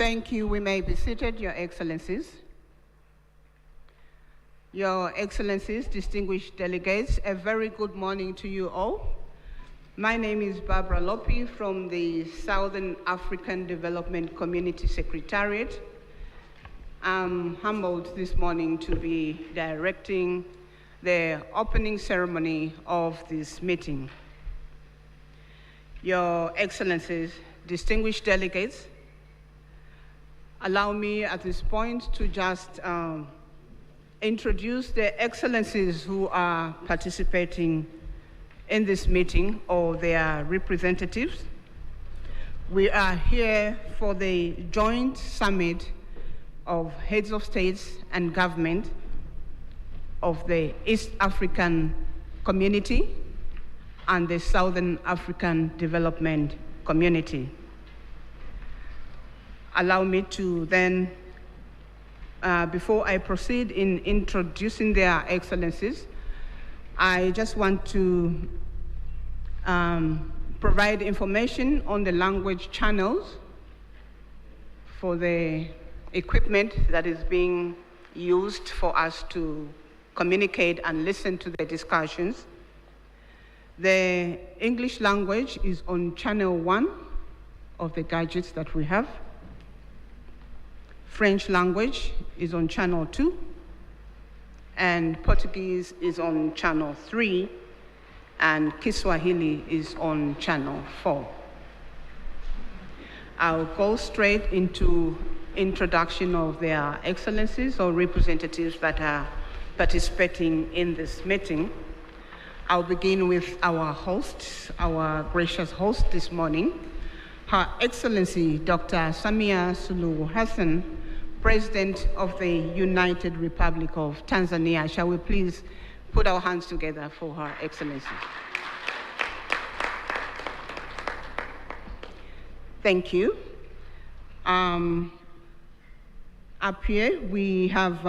Thank you. We may be seated, Your Excellencies. Your Excellencies, distinguished delegates, a very good morning to you all. My name is Barbara Lopi from the Southern African Development Community Secretariat. I'm humbled this morning to be directing the opening ceremony of this meeting. Your Excellencies, distinguished delegates, allow me at this point to just introduce the excellencies who are participating in this meeting or their representatives. We are here for the joint summit of heads of states and government of the East African Community and the Southern African Development Community. Allow me to then, before I proceed in introducing their excellencies, I just want to provide information on the language channels for the equipment that is being used for us to communicate and listen to the discussions. The English language is on channel 1 of the gadgets that we have. French language is on channel 2, and Portuguese is on channel 3, and Kiswahili is on channel 4. I'll go straight into introduction of their excellencies or representatives that are participating in this meeting. I'll begin with our host, our gracious host this morning, Her Excellency Dr. Samia Suluhu Hassan, President of the United Republic of Tanzania. Shall we please put our hands together for Her Excellency? Thank you. Up here we have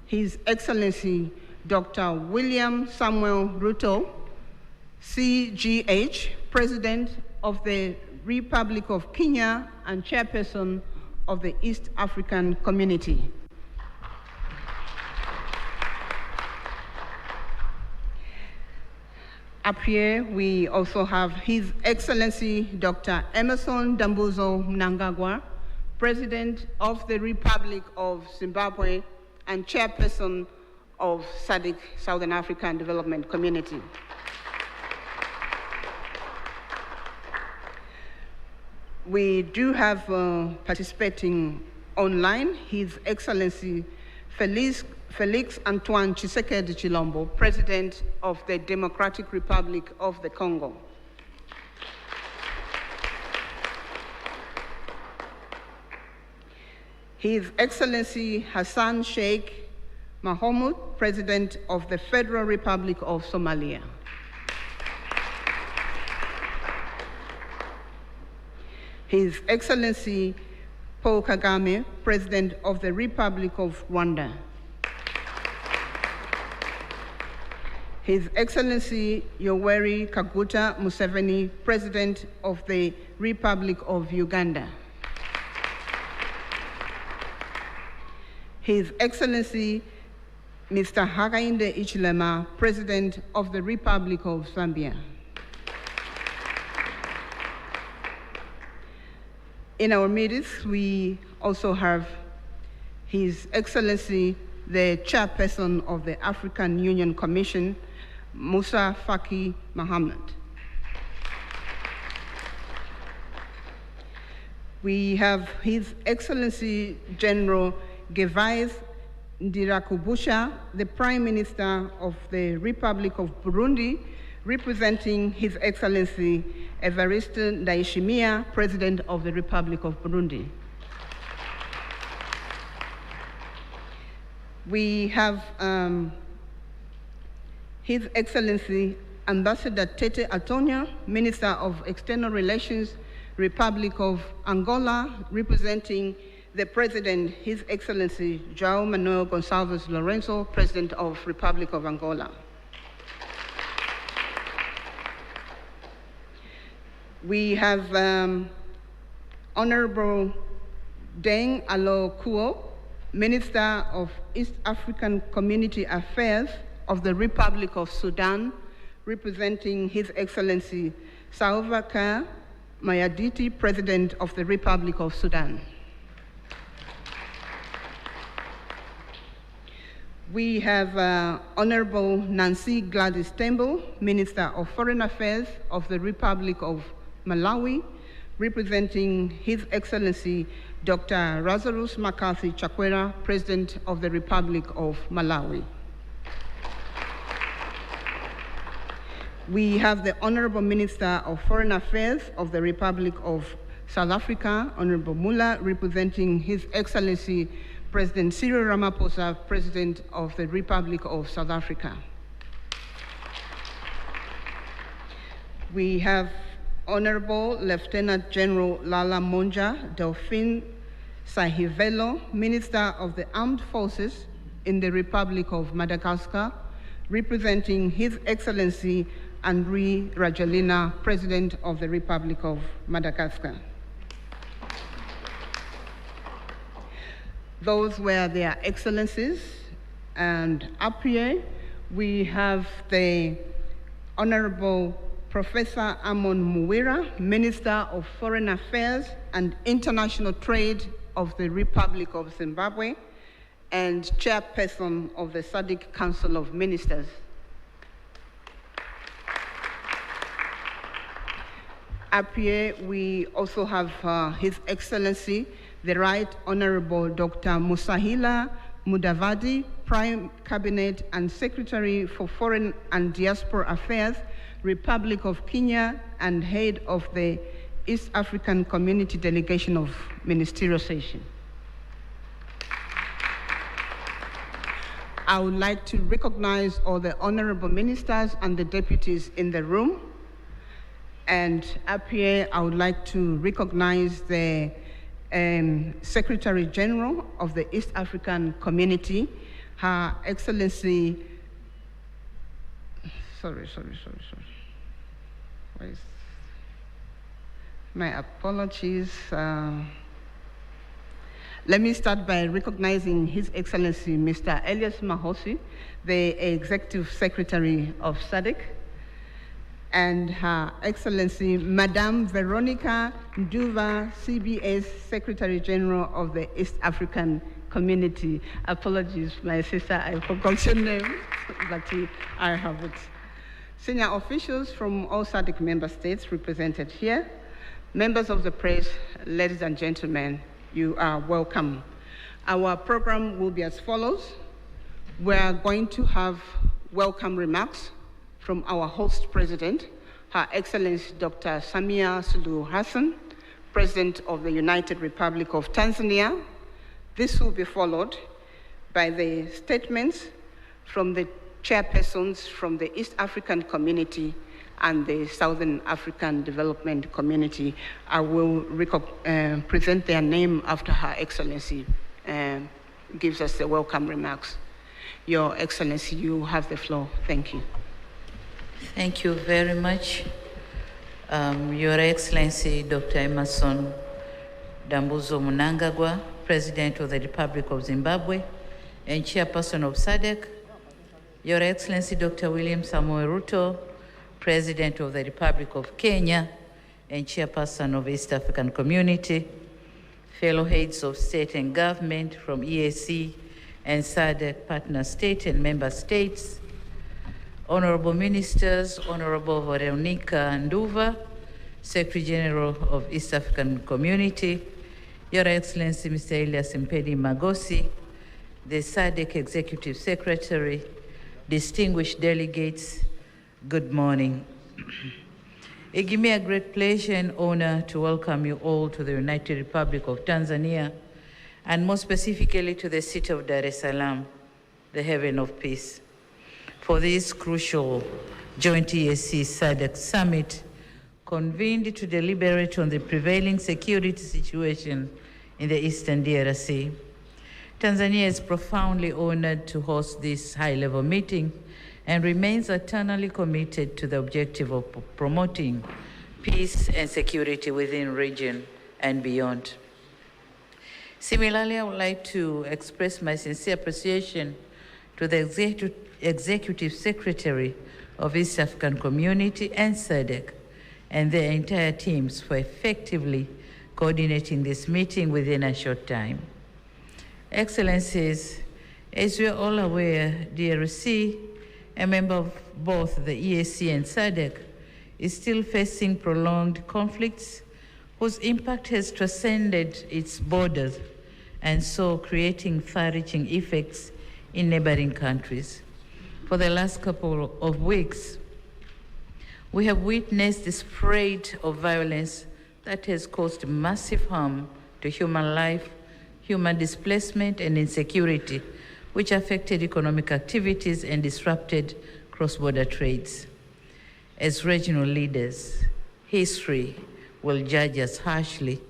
His Excellency Dr. William Samuel Ruto, CGH, President of the Republic of Kenya and Chairperson of the East African Community. Up here, we also have His Excellency Dr. Emerson Dambuzo Mnangagwa, President of the Republic of Zimbabwe and Chairperson of Sadc, Southern African Development Community. We do have participating online His Excellency Felix Antoine Tshisekedi Chilombo, President of the Democratic Republic of the Congo. His Excellency Hassan Sheikh Mohamud, President of the Federal Republic of Somalia. His Excellency Paul Kagame, President of the Republic of Rwanda. His Excellency Yoweri Kaguta Museveni, President of the Republic of Uganda. His Excellency Mr. Hakainde Hichilema, President of the Republic of Zambia. In our midst, we also have His Excellency, the Chairperson of the African Union Commission, Musa Faki Mohammed. We have His Excellency General Gervais Ndirakubusha, the Prime Minister of the Republic of Burundi, representing His Excellency Evariste Ndayishimiye, President of the Republic of Burundi. We have His Excellency Ambassador Tete Antonio, Minister of External Relations, Republic of Angola, representing the President, His Excellency João Manuel Gonçalves Lourenço, President of Republic of Angola. We have Honorable Deng Alo Kuo, Minister of East African Community Affairs of the Republic of Sudan, representing His Excellency Salva Mayarditi, President of the Republic of Sudan. We have Honorable Nancy Gladys Tembo, Minister of Foreign Affairs of the Republic of Malawi, representing His Excellency Dr. Lazarus McCarthy Chakwera, President of the Republic of Malawi. We have the Honorable Minister of Foreign Affairs of the Republic of South Africa, Honorable Mula, representing His Excellency President Cyril Ramaphosa, President of the Republic of South Africa. We have Honorable Lieutenant General Lala Monja Delphine Sahivelo, Minister of the Armed Forces in the Republic of Madagascar, representing His Excellency Andry Rajoelina, President of the Republic of Madagascar. Those were their excellencies, and up here we have the Honorable Professor Amon Muwira, Minister of Foreign Affairs and International Trade of the Republic of Zimbabwe and Chairperson of the Sadc Council of Ministers. Up here we also have His Excellency the Right Honorable Dr. Musahila Mudavadi, Prime Cabinet and Secretary for Foreign and Diaspora Affairs, Republic of Kenya, and Head of the East African Community Delegation of Ministerial Session. I would like to recognize all the honorable ministers and the deputies in the room. And up here, I would like to recognize the Secretary General of the East African Community, Her Excellency, my apologies. Let me start by recognizing His Excellency Mr. Elias Mahosi, the Executive Secretary of Sadc, and Her Excellency Madame Veronica Nduva, CBS Secretary General of the East African Community. Apologies, my sister, I forgot your name, but I have it. Senior officials from all SADC member states represented here, members of the press, ladies and gentlemen, you are welcome. Our program will be as follows. We are going to have welcome remarks from our host president, Her Excellency Dr. Samia Suluhu Hassan, President of the United Republic of Tanzania. This will be followed by the statements from the chairpersons from the East African Community and the Southern African Development Community. I will present their name after Her Excellency gives us the welcome remarks. Your Excellency, you have the floor. Thank you. Thank you very much. Your Excellency, Dr. Emerson Dambuzo Mnangagwa, President of the Republic of Zimbabwe and Chairperson of SADC. Your Excellency, Dr. William Samoei Ruto, President of the Republic of Kenya and Chairperson of East African Community. Fellow heads of state and government from EAC and SADC partner state and member states. Honorable Ministers, Honorable Veronica Nduva, Secretary General of East African Community, Your Excellency Mr. Elias Mpedi Magosi, the SADC Executive Secretary, distinguished delegates, good morning. It gives me a great pleasure and honor to welcome you all to the United Republic of Tanzania, and more specifically to the city of Dar es Salaam, the haven of peace, for this crucial joint EAC SADC summit convened to deliberate on the prevailing security situation in the Eastern DRC. Tanzania is profoundly honored to host this high-level meeting and remains eternally committed to the objective of promoting peace and security within the region and beyond. Similarly, I would like to express my sincere appreciation to the Executive Secretary of East African Community and Sadc and their entire teams for effectively coordinating this meeting within a short time. Excellencies, as we are all aware, DRC, a member of both the EAC and Sadc, is still facing prolonged conflicts whose impact has transcended its borders and so creating far-reaching effects in neighboring countries. For the last couple of weeks, we have witnessed the spread of violence that has caused massive harm to human life, human displacement, and insecurity, which affected economic activities and disrupted cross-border trades. As regional leaders, history will judge us harshly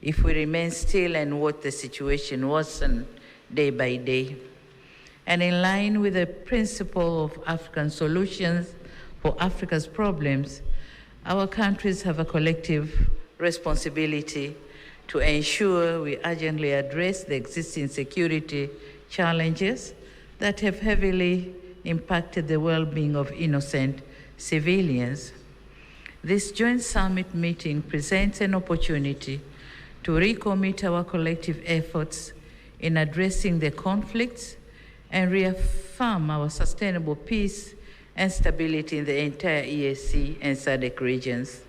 if we remain still and watch the situation worsen day by day. And in line with the principle of African solutions for Africa's problems, our countries have a collective responsibility to ensure we urgently address the existing security challenges that have heavily impacted the well-being of innocent civilians. This joint summit meeting presents an opportunity to recommit our collective efforts in addressing the conflicts and reaffirm our sustainable peace and stability in the entire EAC and Sadc regions.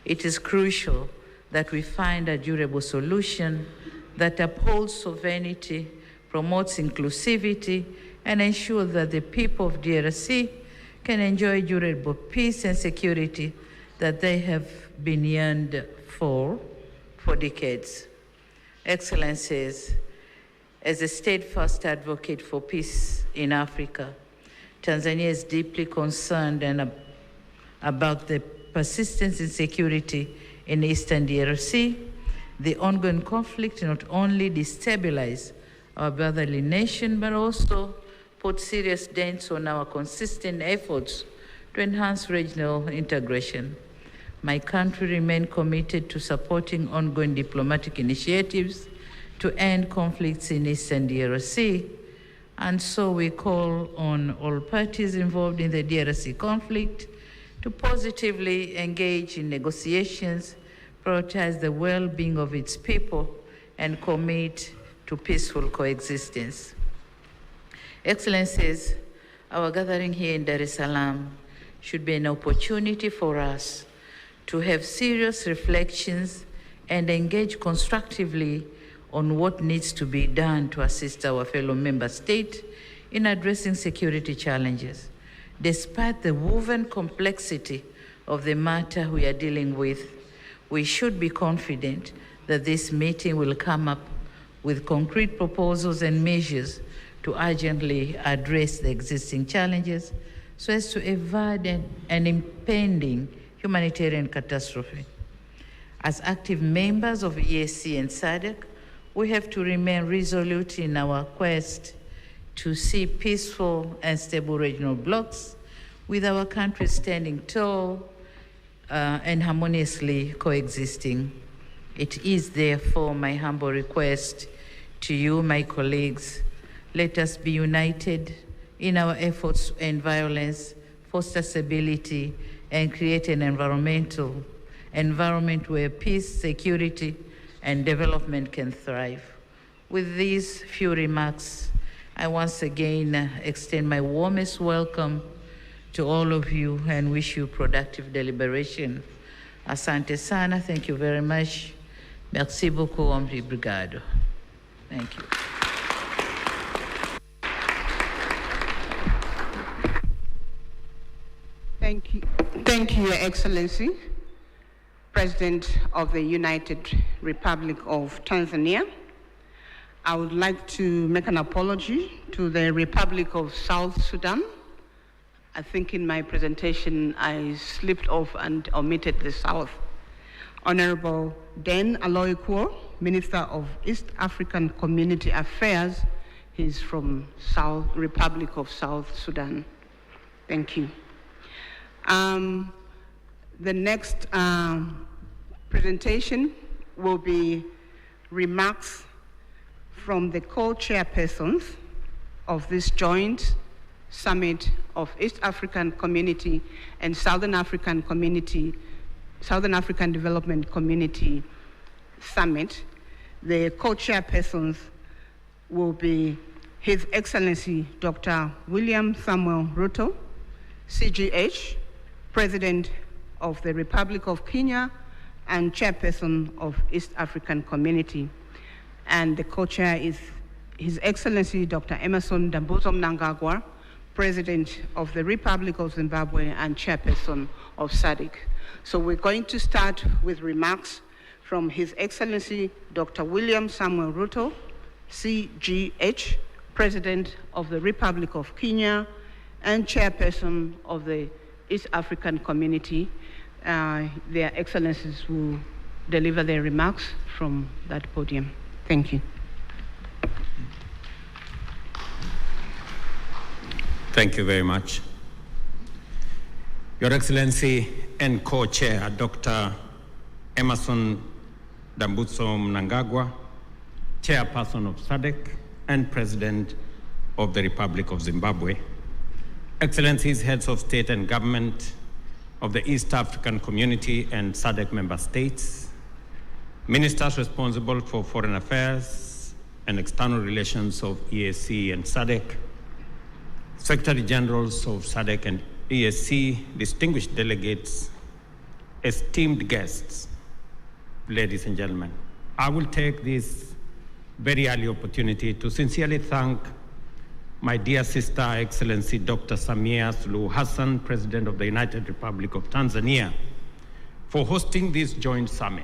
It is crucial that we find a durable solution that upholds sovereignty, promotes inclusivity, and ensures that the people of DRC can enjoy durable peace and security that they have been yearned for decades. Excellencies, as a steadfast advocate for peace in Africa, Tanzania is deeply concerned about the persistent insecurity in Eastern DRC. The ongoing conflict not only destabilizes our brotherly nation, but also put serious dents on our consistent efforts to enhance regional integration. My country remains committed to supporting ongoing diplomatic initiatives to end conflicts in Eastern DRC, and so we call on all parties involved in the DRC conflict to positively engage in negotiations, prioritize the well-being of its people, and commit to peaceful coexistence. Excellencies, our gathering here in Dar es Salaam should be an opportunity for us to have serious reflections and engage constructively on what needs to be done to assist our fellow member states in addressing security challenges. Despite the woven complexity of the matter we are dealing with, we should be confident that this meeting will come up with concrete proposals and measures to urgently address the existing challenges so as to avoid an impending humanitarian catastrophe. As active members of EAC and Sadc, we have to remain resolute in our quest to see peaceful and stable regional blocs with our country standing tall and harmoniously coexisting. It is therefore my humble request to you, my colleagues, let us be united in our efforts to end violence, foster stability, and create an environment where peace, security, and development can thrive. With these few remarks, I once again extend my warmest welcome to all of you and wish you productive deliberation. Asante sana, thank you very much. Merci beaucoup, obrigado. Thank you. Thank you, Your Excellency, President of the United Republic of Tanzania. I would like to make an apology to the Republic of South Sudan. I think in my presentation I slipped off and omitted the South. Honorable Den Aloyekuo, Minister of East African Community Affairs. He's from Republic of South Sudan. Thank you. The next presentation will be remarks from the co-chairpersons of this joint summit of East African Community and Southern African Development Community Summit. The co-chairpersons will be His Excellency Dr. William Samuel Ruto, CGH, President of the Republic of Kenya and Chairperson of East African Community. And the co-chair is His Excellency Dr. Emmerson Dambuzo Mnangagwa, President of the Republic of Zimbabwe and Chairperson of Sadc. So we're going to start with remarks from His Excellency Dr. William Samuel Ruto, CGH, President of the Republic of Kenya and Chairperson of the East African Community. Their Excellencies will deliver their remarks from that podium. Thank you. Thank you very much. Your Excellency and Co-Chair, Dr. Emmerson Dambuzo Mnangagwa, Chairperson of Sadc and President of the Republic of Zimbabwe, Excellencies, Heads of State and Government of the East African Community and Sadc member states, Ministers responsible for Foreign Affairs and External Relations of EAC and Sadc, Secretary Generals of Sadc and EAC, distinguished delegates, esteemed guests, ladies and gentlemen, I will take this very early opportunity to sincerely thank my dear sister, Excellency Dr. Samia Suluhu Hassan, President of the United Republic of Tanzania, for hosting this joint summit.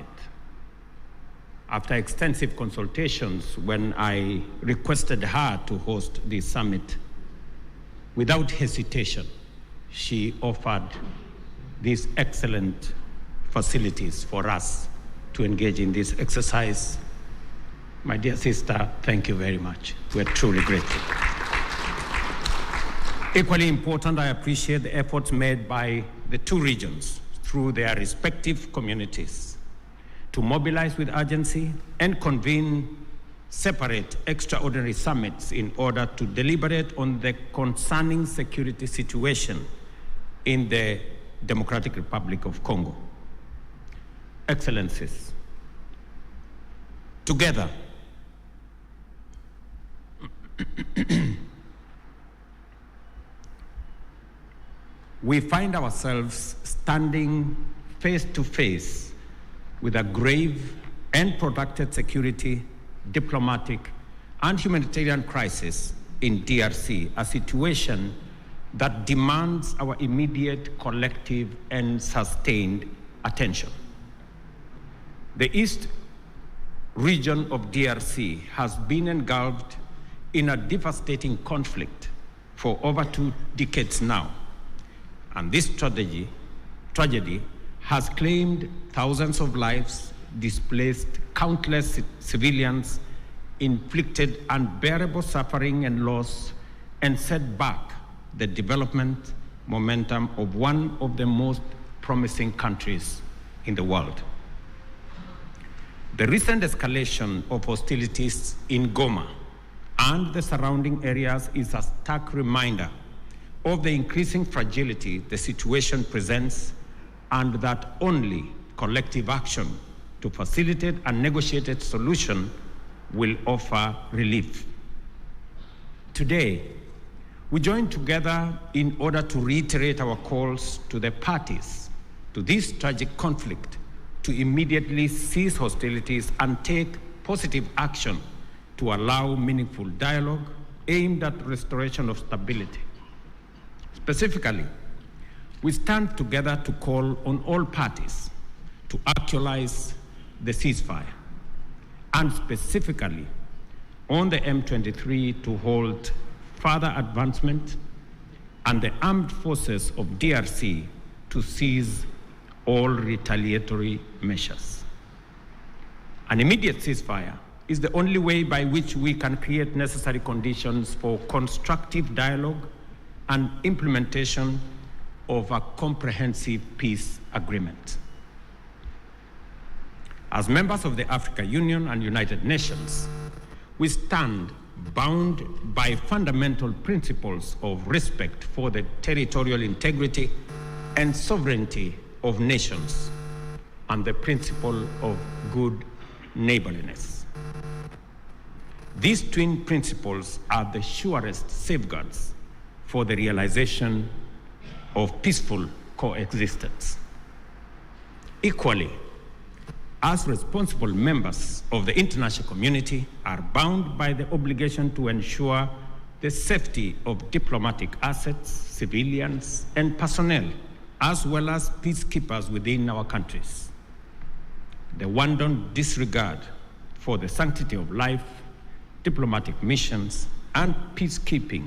After extensive consultations, when I requested her to host this summit, without hesitation, she offered these excellent facilities for us to engage in this exercise. My dear sister, thank you very much. We're truly grateful. Equally important, I appreciate the efforts made by the two regions through their respective communities to mobilize with urgency and convene separate extraordinary summits in order to deliberate on the concerning security situation in the Democratic Republic of Congo. Excellencies, together, we find ourselves standing face to face with a grave and protracted security, diplomatic, and humanitarian crisis in DRC, a situation that demands our immediate, collective, and sustained attention. The East region of DRC has been engulfed in a devastating conflict for over 2 decades now. And this tragedy has claimed thousands of lives, displaced countless civilians, inflicted unbearable suffering and loss, and set back the development momentum of one of the most promising countries in the world. The recent escalation of hostilities in Goma and the surrounding areas is a stark reminder of the increasing fragility the situation presents, and that only collective action to facilitate a negotiated solution will offer relief. Today, we join together in order to reiterate our calls to the parties to this tragic conflict to immediately cease hostilities and take positive action to allow meaningful dialogue aimed at restoration of stability. Specifically, we stand together to call on all parties to actualize the ceasefire, and specifically on the M23 to hold further advancement and the armed forces of DRC to cease all retaliatory measures. An immediate ceasefire is the only way by which we can create necessary conditions for constructive dialogue and implementation of a comprehensive peace agreement. As members of the African Union and United Nations, we stand bound by fundamental principles of respect for the territorial integrity and sovereignty of nations and the principle of good neighborliness. These twin principles are the surest safeguards for the realization of peaceful coexistence. Equally, as responsible members of the international community are bound by the obligation to ensure the safety of diplomatic assets, civilians, and personnel, as well as peacekeepers within our countries. The wanton disregard for the sanctity of life, diplomatic missions, and peacekeeping,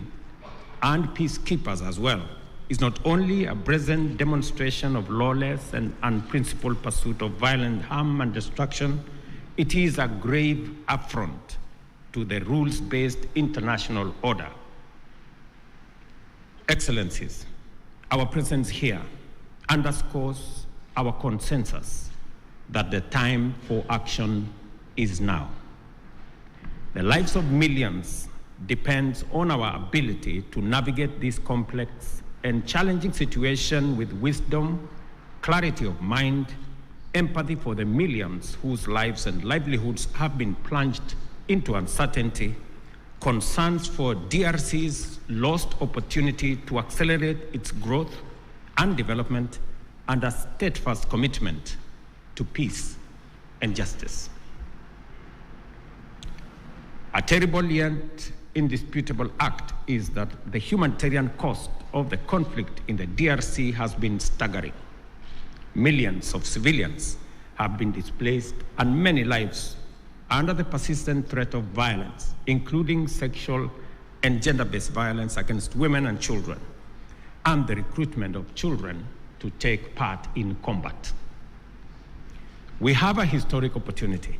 and peacekeepers as well, is not only a brazen demonstration of lawless and unprincipled pursuit of violent harm and destruction, it is a grave affront to the rules-based international order. Excellencies, our presence here underscores our consensus that the time for action is now. The lives of millions depends on our ability to navigate this complex and challenging situation with wisdom, clarity of mind, empathy for the millions whose lives and livelihoods have been plunged into uncertainty, concerns for DRC's lost opportunity to accelerate its growth and development, and a steadfast commitment to peace and justice. A terrible yet indisputable act is that the humanitarian cost of the conflict in the DRC has been staggering. Millions of civilians have been displaced and many lives under the persistent threat of violence, including sexual and gender-based violence against women and children, and the recruitment of children to take part in combat. We have a historic opportunity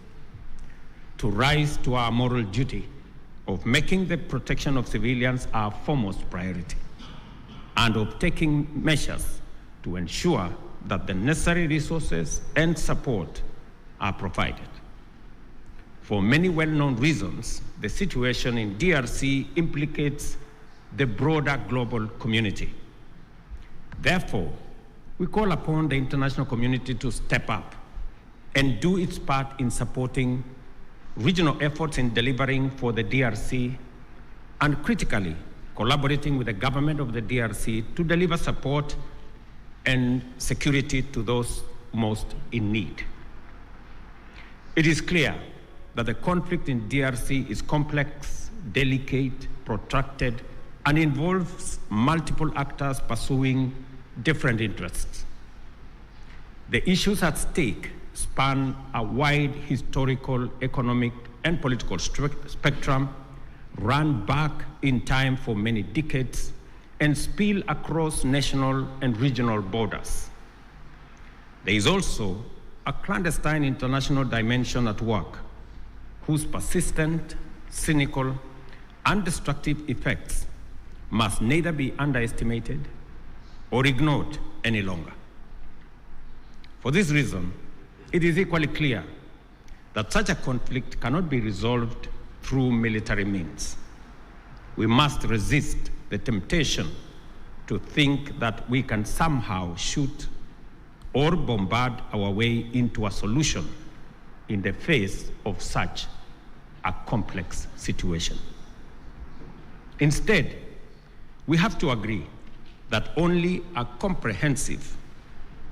to rise to our moral duty of making the protection of civilians our foremost priority, and of taking measures to ensure that the necessary resources and support are provided. For many well-known reasons, the situation in DRC implicates the broader global community. Therefore, we call upon the international community to step up and do its part in supporting regional efforts in delivering for the DRC, and critically collaborating with the government of the DRC to deliver support and security to those most in need. It is clear that the conflict in DRC is complex, delicate, protracted, and involves multiple actors pursuing different interests. The issues at stake span a wide historical, economic, and political spectrum, run back in time for many decades, and spill across national and regional borders. There is also a clandestine international dimension at work, whose persistent, cynical, and destructive effects must neither be underestimated or ignored any longer. For this reason, it is equally clear that such a conflict cannot be resolved through military means. We must resist the temptation to think that we can somehow shoot or bombard our way into a solution in the face of such a complex situation. Instead, we have to agree that only a comprehensive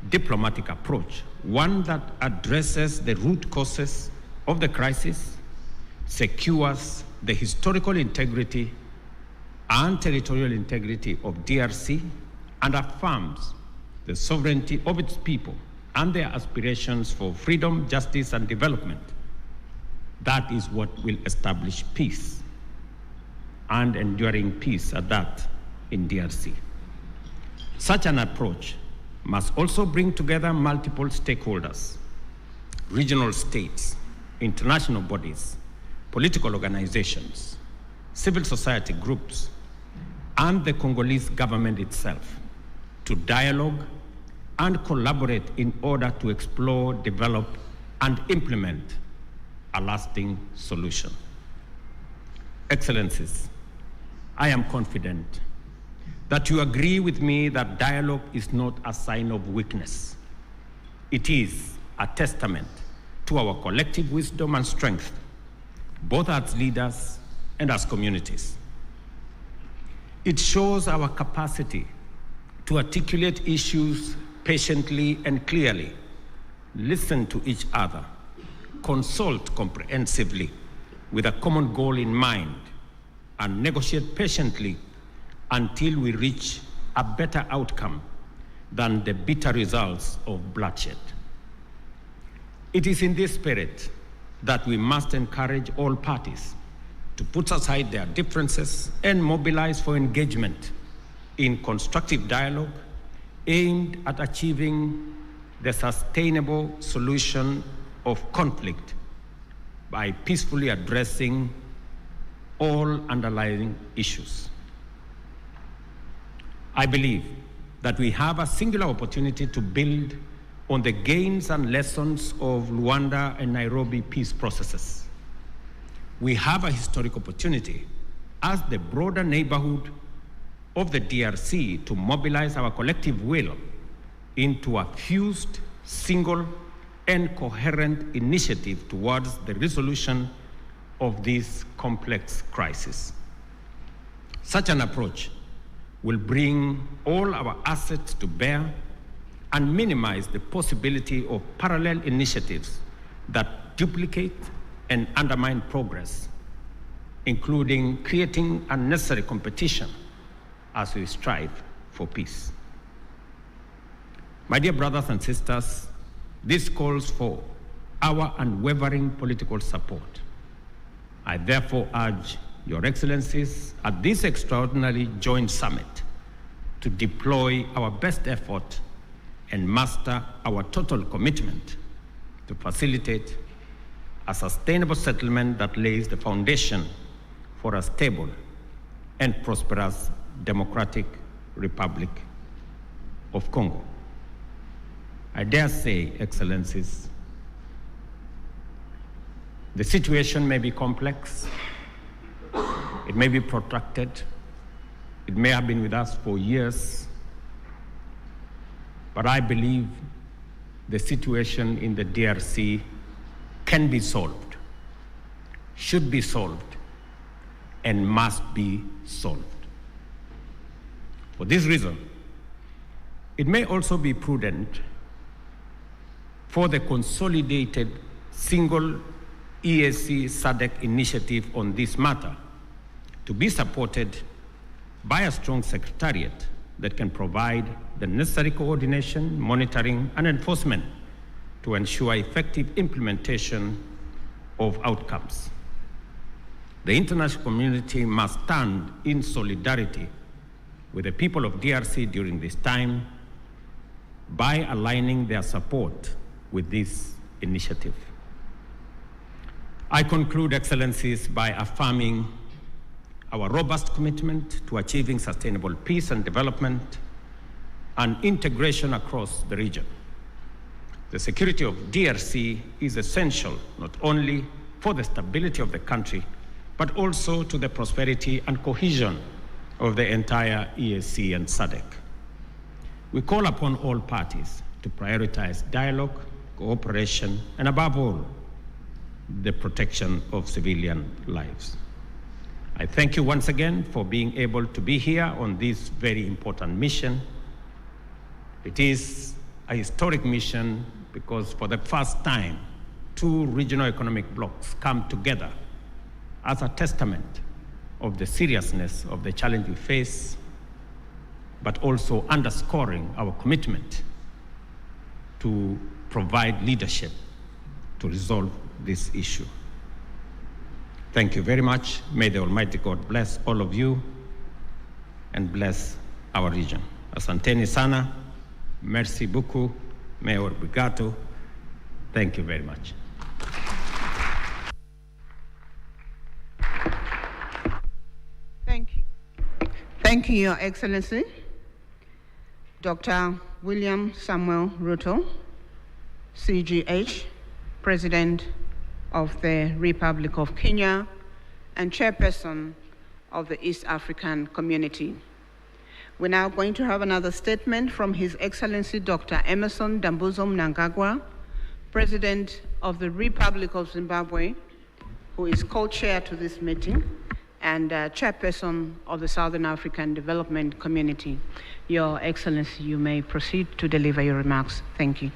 diplomatic approach, one that addresses the root causes of the crisis, secures the historical integrity and territorial integrity of DRC, and affirms the sovereignty of its people and their aspirations for freedom, justice, and development. That is what will establish peace, and enduring peace at that, in DRC. Such an approach must also bring together multiple stakeholders, regional states, international bodies, political organizations, civil society groups, and the Congolese government itself to dialogue and collaborate in order to explore, develop, and implement a lasting solution. Excellencies, I am confident that you agree with me that dialogue is not a sign of weakness. It is a testament to our collective wisdom and strength, both as leaders and as communities. It shows our capacity to articulate issues patiently and clearly, listen to each other, consult comprehensively with a common goal in mind, and negotiate patiently until we reach a better outcome than the bitter results of bloodshed. It is in this spirit that we must encourage all parties to put aside their differences and mobilize for engagement in constructive dialogue aimed at achieving the sustainable solution of conflict by peacefully addressing all underlying issues. I believe that we have a singular opportunity to build on the gains and lessons of Luanda and Nairobi peace processes. We have a historic opportunity as the broader neighborhood of the DRC to mobilize our collective will into a fused, single, and coherent initiative towards the resolution of this complex crisis. Such an approach will bring all our assets to bear and minimize the possibility of parallel initiatives that duplicate and undermine progress, including creating unnecessary competition as we strive for peace. My dear brothers and sisters, this calls for our unwavering political support. I therefore urge Your Excellencies at this extraordinary joint summit to deploy our best effort and muster our total commitment to facilitate a sustainable settlement that lays the foundation for a stable and prosperous Democratic Republic of Congo. I dare say, Excellencies, the situation may be complex, it may be protracted, it may have been with us for years, but I believe the situation in the DRC can be solved, should be solved, and must be solved. For this reason, it may also be prudent for the consolidated single EAC Sadc initiative on this matter to be supported by a strong secretariat that can provide the necessary coordination, monitoring, and enforcement to ensure effective implementation of outcomes. The international community must stand in solidarity with the people of DRC during this time by aligning their support with this initiative. I conclude, Excellencies, by affirming our robust commitment to achieving sustainable peace and development and integration across the region. The security of DRC is essential not only for the stability of the country, but also to the prosperity and cohesion of the entire EAC and SADC. We call upon all parties to prioritize dialogue, cooperation, and above all, the protection of civilian lives. I thank you once again for being able to be here on this very important mission. It is a historic mission because for the first time, two regional economic blocs come together as a testament of the seriousness of the challenge we face, but also underscoring our commitment to provide leadership to resolve this issue. Thank you very much. May the Almighty God bless all of you and bless our region. Asanteni sana, merci beaucoup, Mayor Brigato. Thank you very much. Thank you, Your Excellency. Dr. William Samuel Ruto, CGH, President of the Republic of Kenya, and Chairperson of the East African Community. We're now going to have another statement from His Excellency Dr. Emmerson Dambuzo Mnangagwa, President of the Republic of Zimbabwe, who is co-chair to this meeting, and Chairperson of the Southern African Development Community. Your Excellency, you may proceed to deliver your remarks. Thank you.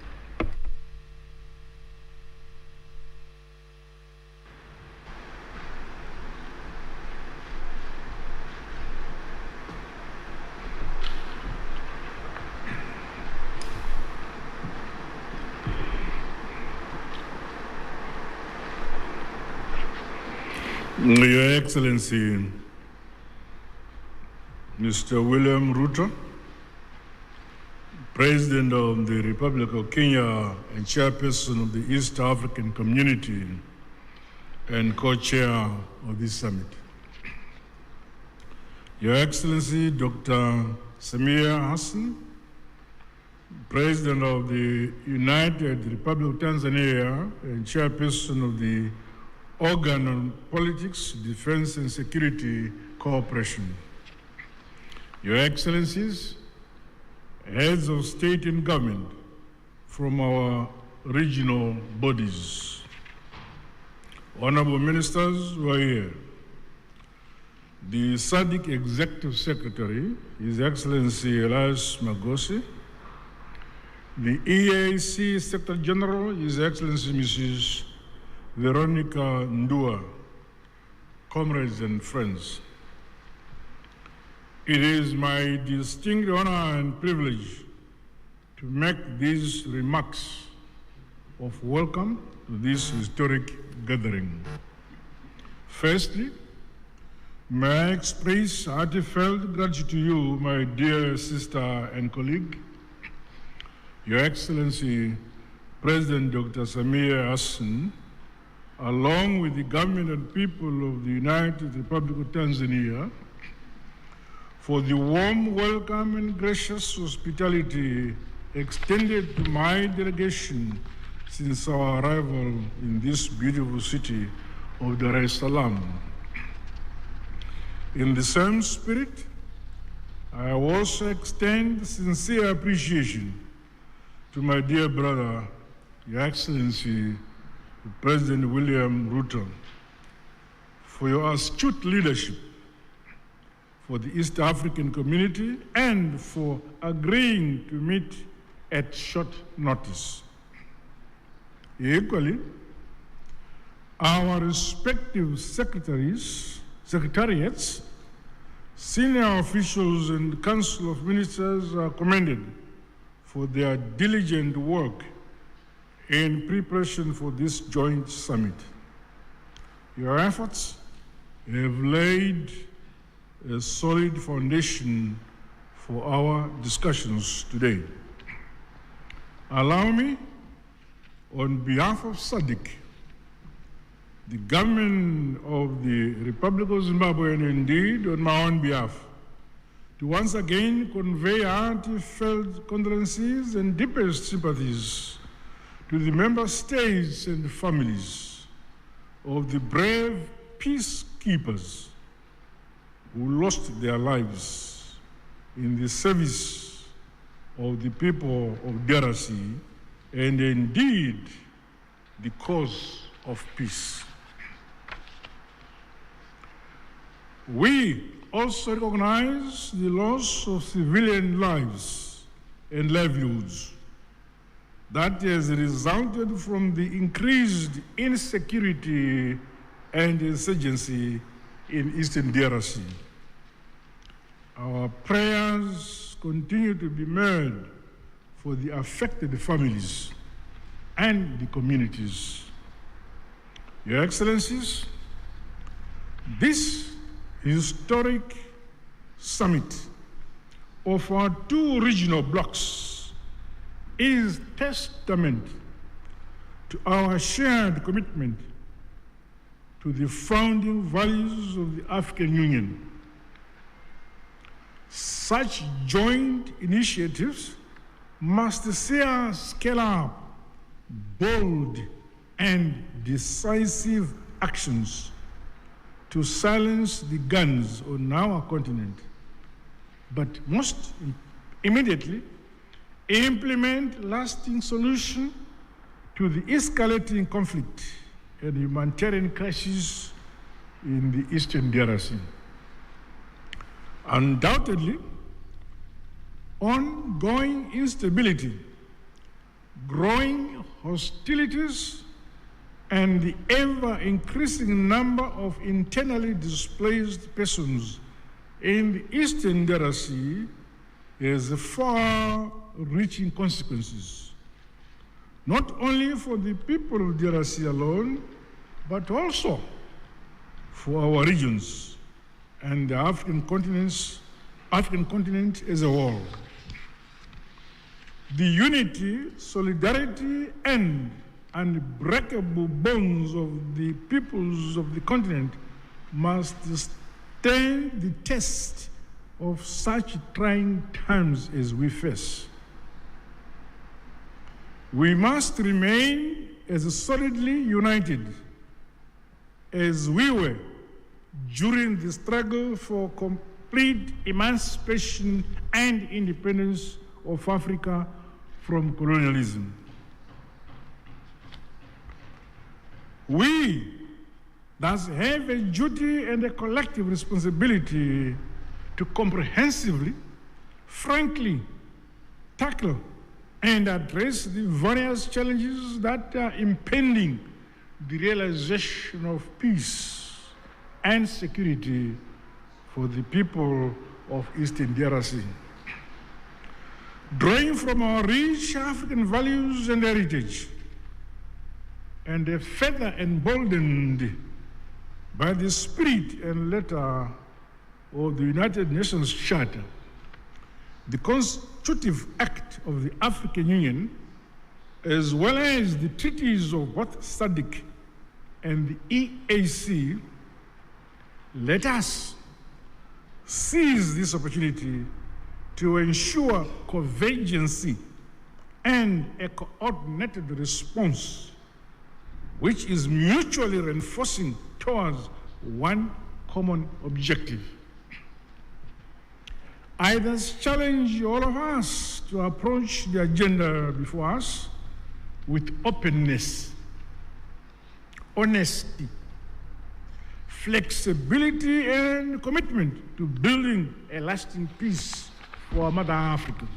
Your Excellency, Mr. William Ruto, President of the Republic of Kenya and Chairperson of the East African Community and co-chair of this summit. Your Excellency, Dr. Samia Hassan, President of the United Republic of Tanzania and Chairperson of the Organ on Politics, Defense and Security Cooperation. Your Excellencies, heads of state and government from our regional bodies, honorable ministers who are here, the Sadc Executive Secretary, His Excellency Elias Magosi, the EAC Secretary General, His Excellency Mrs. Veronica Ndua, comrades and friends. It is my distinct honor and privilege to make these remarks of welcome to this historic gathering. Firstly, may I express heartfelt gratitude to you, my dear sister and colleague, Your Excellency, President Dr. Samia Hassan, along with the government and people of the United Republic of Tanzania, for the warm welcome and gracious hospitality extended to my delegation since our arrival in this beautiful city of Dar es Salaam. In the same spirit, I also extend sincere appreciation to my dear brother, Your Excellency, President William Ruto, for your astute leadership for the East African community and for agreeing to meet at short notice. Equally, our respective secretariats, senior officials and Council of Ministers are commended for their diligent work in preparation for this joint summit. Your efforts have laid a solid foundation for our discussions today. Allow me, on behalf of Sadc, the government of the Republic of Zimbabwe, and indeed on my own behalf, to once again convey heartfelt condolences and deepest sympathies to the member states and families of the brave peacekeepers who lost their lives in the service of the people of DRC and indeed the cause of peace. We also recognize the loss of civilian lives and livelihoods that has resulted from the increased insecurity and insurgency in Eastern DRC. Our prayers continue to be made for the affected families and the communities. Your Excellencies, this historic summit of our two regional blocs is testament to our shared commitment to the founding values of the African Union. Such joint initiatives must see us scale up bold and decisive actions to silence the guns on our continent, but most immediately implement lasting solution to the escalating conflict and humanitarian crisis in the Eastern DRC. Undoubtedly, ongoing instability, growing hostilities, and the ever-increasing number of internally displaced persons in the Eastern DRC has far-reaching consequences, not only for the people of DRC alone, but also for our regions and the African continent as a whole. The unity, solidarity, and unbreakable bonds of the peoples of the continent must stand the test of such trying times as we face. We must remain as solidly united as we were during the struggle for complete emancipation and independence of Africa from colonialism. We thus have a duty and a collective responsibility to comprehensively, frankly, tackle and address the various challenges that are impending the realization of peace and security for the people of Eastern DRC. Drawing from our rich African values and heritage, and further emboldened by the spirit and letter of the United Nations Charter, the constitutive act of the African Union, as well as the treaties of both Sadc and the EAC, let us seize this opportunity to ensure convergence and a coordinated response which is mutually reinforcing towards one common objective. I thus challenge all of us to approach the agenda before us with openness, honesty, flexibility, and commitment to building a lasting peace for Mother Africa.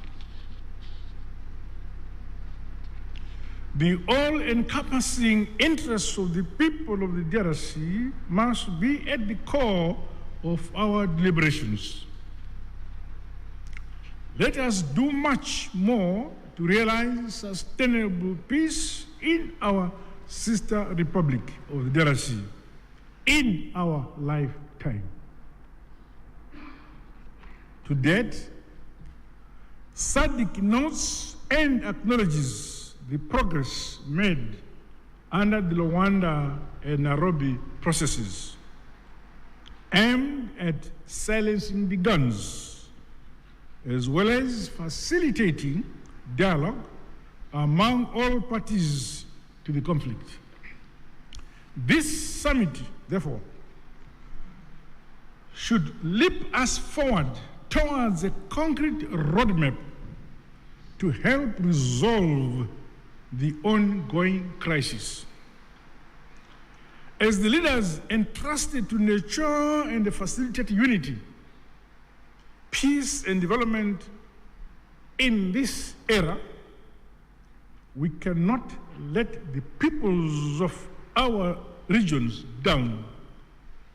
The all-encompassing interests of the people of the DRC must be at the core of our deliberations. Let us do much more to realize sustainable peace in our sister republic of the DRC in our lifetime. To date, Sadc notes and acknowledges the progress made under the Luanda and Nairobi processes aimed at silencing the guns, as well as facilitating dialogue among all parties to the conflict. This summit, therefore, should leap us forward towards a concrete roadmap to help resolve the ongoing crisis. As the leaders entrusted to nurture and facilitate unity, peace and development in this era, we cannot let the peoples of our regions down.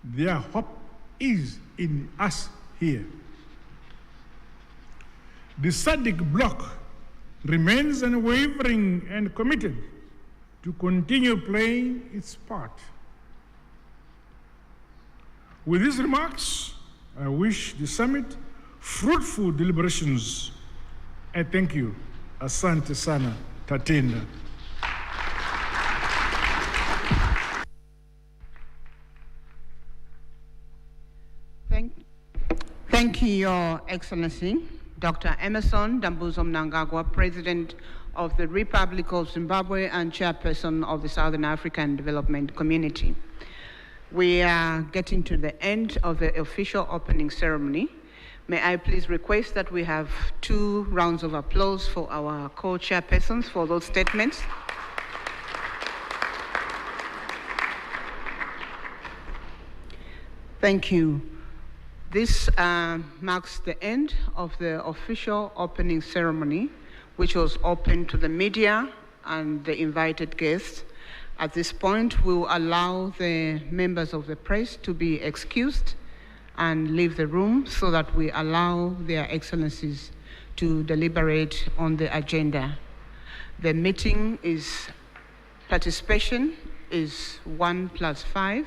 Their hope is in us here. The Sadc bloc remains unwavering and committed to continue playing its part. With these remarks, I wish the summit fruitful deliberations. I thank you. Asante sana, Tatenda. Thank you, Your Excellency, Dr. Emerson Dambuzo Mnangagwa, President of the Republic of Zimbabwe and Chairperson of the Southern African Development Community. We are getting to the end of the official opening ceremony. May I please request that we have 2 rounds of applause for our co-chairpersons for those statements. Thank you. This marks the end of the official opening ceremony, which was open to the media and the invited guests. At this point, we will allow the members of the press to be excused and leave the room so that we allow their excellencies to deliberate on the agenda. The meeting participation is 1+5.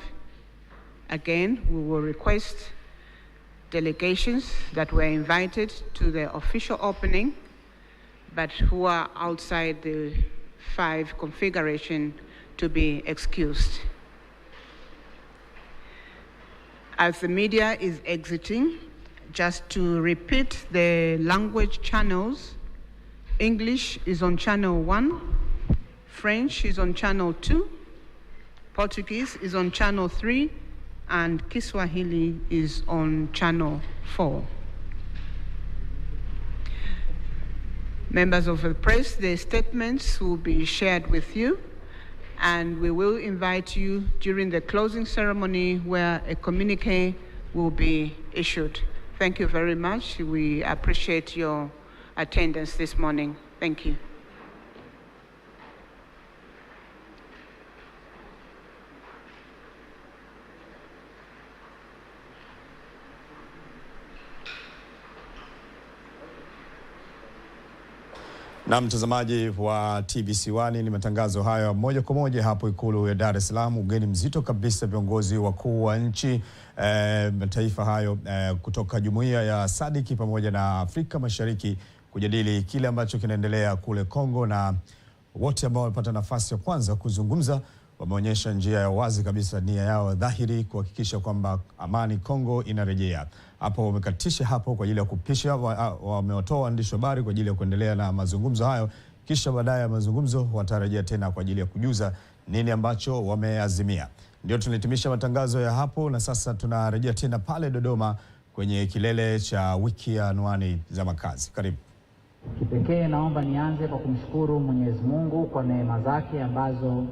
Again, we will request delegations that were invited to the official opening, but who are outside the 5 configuration to be excused. As the media is exiting, just to repeat the language channels, English is on channel 1, French is on channel 2, Portuguese is on channel 3, and Kiswahili is on channel 4. Members of the press, the statements will be shared with you, and we will invite you during the closing ceremony where a communique will be issued. Thank you very much. We appreciate your attendance this morning. Thank you. Na mtazamaji wa TBC1, ni matangazo haya moja kwa moja hapo Ikulu ya Dar es Salaam. Ugeni mzito kabisa, viongozi wakuu wa nchi mataifa hayo kutoka jumuiya ya Sadc pamoja na Afrika Mashariki kujadili kile ambacho kinaendelea kule Kongo, na wote ambao wamepata nafasi ya kwanza kuzungumza wameonyesha njia ya wazi kabisa, nia yao dhahiri kuhakikisha kwamba amani Kongo inarejea. Hapo wamekatisha hapo kwa ajili ya kupisha, wamewatoa waandishi wa habari kwa ajili ya kuendelea na mazungumzo hayo, kisha baadaye ya mazungumzo watarejea tena kwa ajili ya kujuza nini ambacho wameazimia. Ndio tunahitimisha matangazo ya hapo, na sasa tunarejea tena pale Dodoma kwenye kilele cha wiki ya anwani za makazi. Karibu. Kipekee naomba nianze kwa kumshukuru Mwenyezi Mungu kwa neema zake ambazo